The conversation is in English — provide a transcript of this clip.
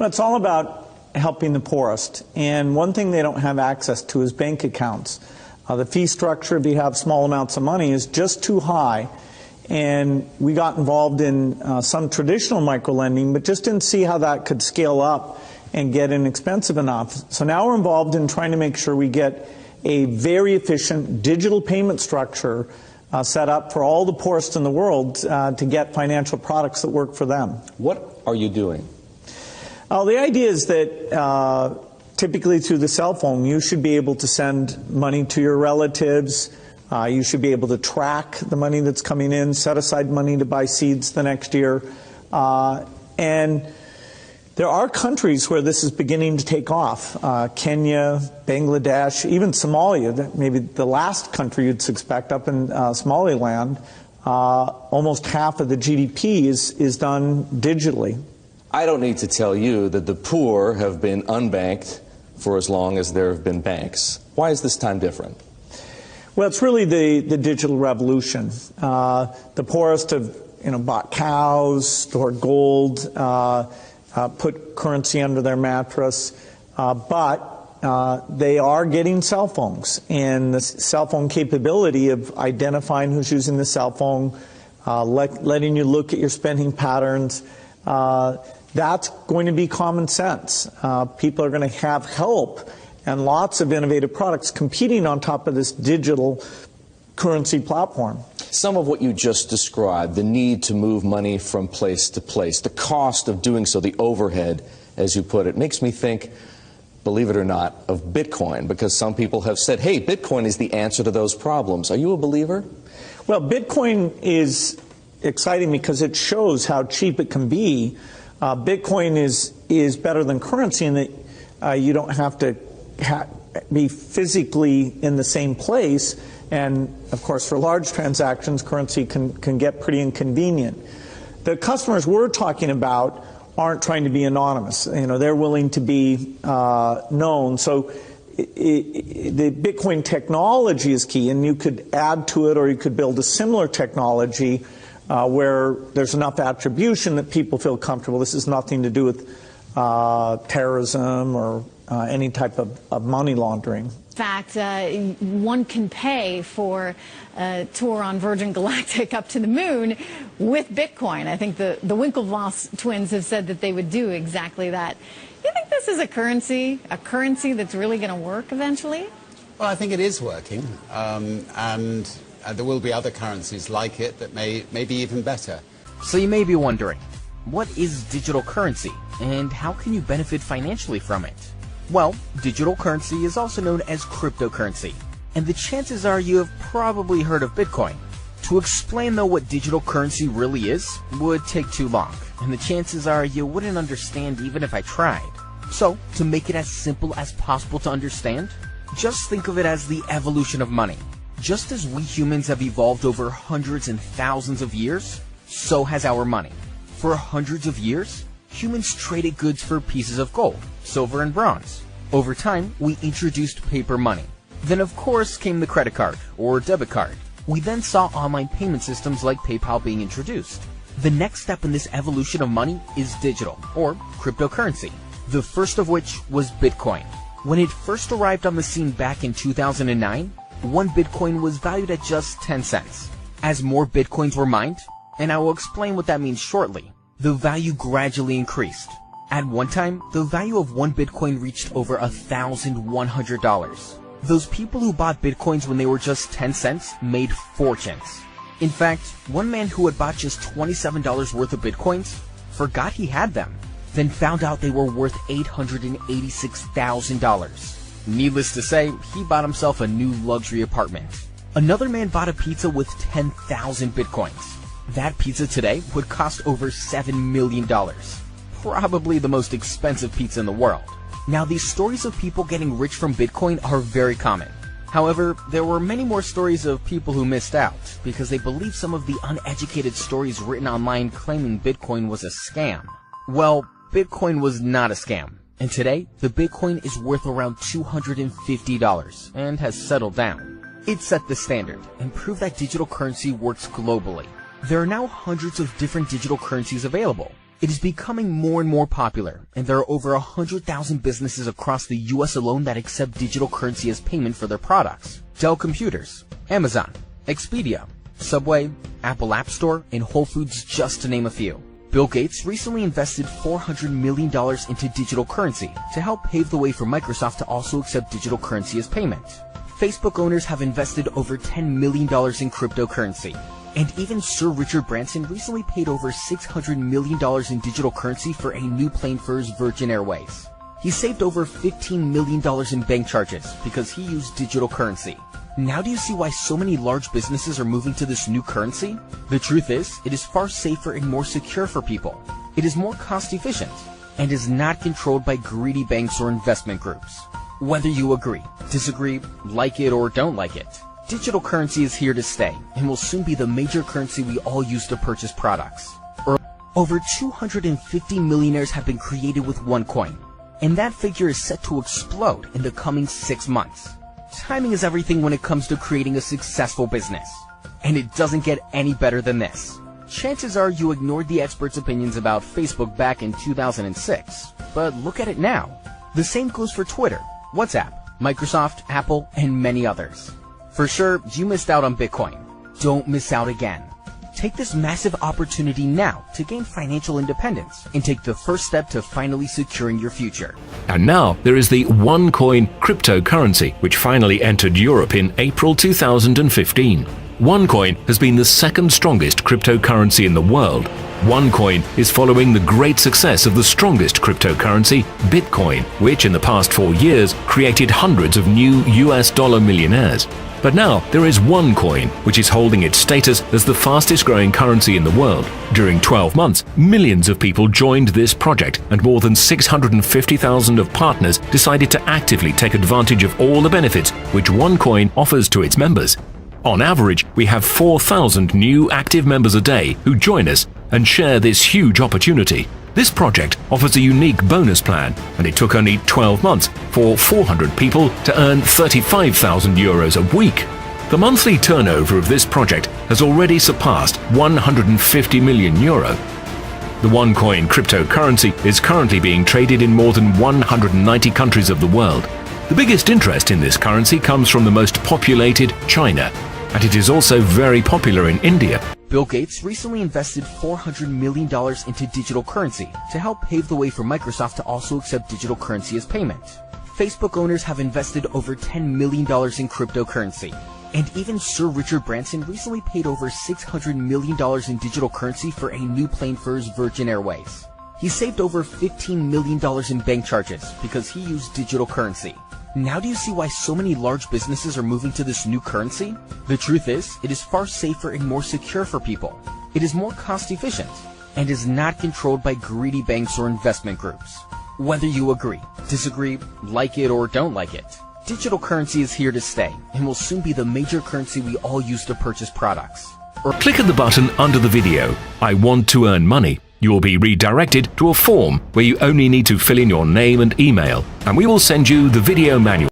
Well, it's all about helping the poorest. And one thing they don't have access to is bank accounts. The fee structure, if you have small amounts of money, is just too high. And we got involved in some traditional microlending, but just didn't see how that could scale up and get inexpensive enough. So now we're involved in trying to make sure we get a very efficient digital payment structure set up for all the poorest in the world to get financial products that work for them. What are you doing? The idea is that typically through the cell phone, you should be able to send money to your relatives. You should be able to track the money that's coming in, set aside money to buy seeds the next year. And there are countries where this is beginning to take off. Kenya, Bangladesh, even Somalia, maybe the last country you'd suspect, up in Somaliland, almost half of the GDP is done digitally. I don't need to tell you that the poor have been unbanked for as long as there have been banks. Why is this time different? Well, it's really the digital revolution. The poorest have bought cows, stored gold, put currency under their mattress, but they are getting cell phones. And the cell phone capability of identifying who's using the cell phone, letting you look at your spending patterns, that's going to be common sense. People are going to have help and lots of innovative products competing on top of this digital currency platform. Some of what you just described, the need to move money from place to place, the cost of doing so, the overhead, as you put it, makes me think, believe it or not, of Bitcoin, because some people have said, hey, Bitcoin is the answer to those problems. Are you a believer? Well, Bitcoin is exciting because it shows how cheap it can be. Bitcoin is better than currency in that you don't have to be physically in the same place. And, of course, for large transactions, currency can get pretty inconvenient. The customers we're talking about aren't trying to be anonymous. They're willing to be known. So the Bitcoin technology is key, and you could add to it or you could build a similar technology where there's enough attribution that people feel comfortable. This has nothing to do with terrorism or any type of money laundering. In fact, one can pay for a tour on Virgin Galactic up to the moon with Bitcoin. I think the Winklevoss twins have said that they would do exactly that. You think this is a currency that's really going to work eventually? Well, I think it is working, and there will be other currencies like it that may be even better. So you may be wondering, what is digital currency, and how can you benefit financially from it? Well, digital currency is also known as cryptocurrency, and the chances are you have probably heard of Bitcoin. To explain though what digital currency really is would take too long, and the chances are you wouldn't understand even if I tried. So, to make it as simple as possible to understand, just think of it as the evolution of money. Just as we humans have evolved over hundreds and thousands of years, so has our money. For hundreds of years, humans traded goods for pieces of gold, silver, and bronze. Over time, we introduced paper money. Then of course came the credit card, or debit card. We then saw online payment systems like PayPal being introduced. The next step in this evolution of money is digital, or cryptocurrency. The first of which was Bitcoin. When it first arrived on the scene back in 2009, one Bitcoin was valued at just 10 cents. As more Bitcoins were mined, and I will explain what that means shortly, the value gradually increased. At one time, the value of one Bitcoin reached over $1,100. Those people who bought Bitcoins when they were just 10 cents made fortunes. In fact, one man who had bought just $27 worth of Bitcoins forgot he had them, then found out they were worth $886,000. Needless to say, he bought himself a new luxury apartment. Another man bought a pizza with 10,000 Bitcoins. That pizza today would cost over $7 million. Probably the most expensive pizza in the world. Now, these stories of people getting rich from Bitcoin are very common. However, there were many more stories of people who missed out because they believed some of the uneducated stories written online claiming Bitcoin was a scam. Well, Bitcoin was not a scam, and today the Bitcoin is worth around $250 and has settled down. It set the standard and proved that digital currency works globally. There are now hundreds of different digital currencies available. It is becoming more and more popular, and there are over 100,000 businesses across the US alone that accept digital currency as payment for their products. Dell Computers, Amazon, Expedia, Subway, Apple App Store, and Whole Foods, just to name a few. Bill Gates recently invested $400 million into digital currency to help pave the way for Microsoft to also accept digital currency as payment. Facebook owners have invested over $10 million in cryptocurrency. And even Sir Richard Branson recently paid over $600 million in digital currency for a new plane for his Virgin Airways. He saved over $15 million in bank charges because he used digital currency. Now do you see why so many large businesses are moving to this new currency? The truth is, it is far safer and more secure for people. It is more cost efficient and is not controlled by greedy banks or investment groups. Whether you agree, disagree, like it, or don't like it, digital currency is here to stay and will soon be the major currency we all use to purchase products. Over 250 millionaires have been created with OneCoin, and that figure is set to explode in the coming 6 months. Timing is everything when it comes to creating a successful business, and it doesn't get any better than this. Chances are you ignored the experts' opinions about Facebook back in 2006, but look at it now. The same goes for Twitter, WhatsApp, Microsoft, Apple, and many others. For sure, you missed out on Bitcoin. Don't miss out again. Take this massive opportunity now to gain financial independence and take the first step to finally securing your future. And now there is the OneCoin cryptocurrency, which finally entered Europe in April 2015. OneCoin has been the second strongest cryptocurrency in the world. OneCoin is following the great success of the strongest cryptocurrency, Bitcoin, which in the past 4 years created hundreds of new US dollar millionaires. But now there is OneCoin, which is holding its status as the fastest growing currency in the world. During 12 months, millions of people joined this project, and more than 650,000 of partners decided to actively take advantage of all the benefits which OneCoin offers to its members. On average, we have 4,000 new active members a day who join us and share this huge opportunity. This project offers a unique bonus plan, and it took only 12 months for 400 people to earn 35,000 euros a week. The monthly turnover of this project has already surpassed 150 million euro. The OneCoin cryptocurrency is currently being traded in more than 190 countries of the world. The biggest interest in this currency comes from the most populated China, and it is also very popular in India. Bill Gates recently invested $400 million into digital currency to help pave the way for Microsoft to also accept digital currency as payment. Facebook owners have invested over $10 million in cryptocurrency. And even Sir Richard Branson recently paid over $600 million in digital currency for a new plane for his Virgin Airways. He saved over $15 million in bank charges because he used digital currency. Now do you see why so many large businesses are moving to this new currency? The truth is, it is far safer and more secure for people. It is more cost efficient and is not controlled by greedy banks or investment groups. Whether you agree, disagree, like it, or don't like it, digital currency is here to stay and will soon be the major currency we all use to purchase products. Click on the button under the video, I want to earn money. You will be redirected to a form where you only need to fill in your name and email, and we will send you the video manual.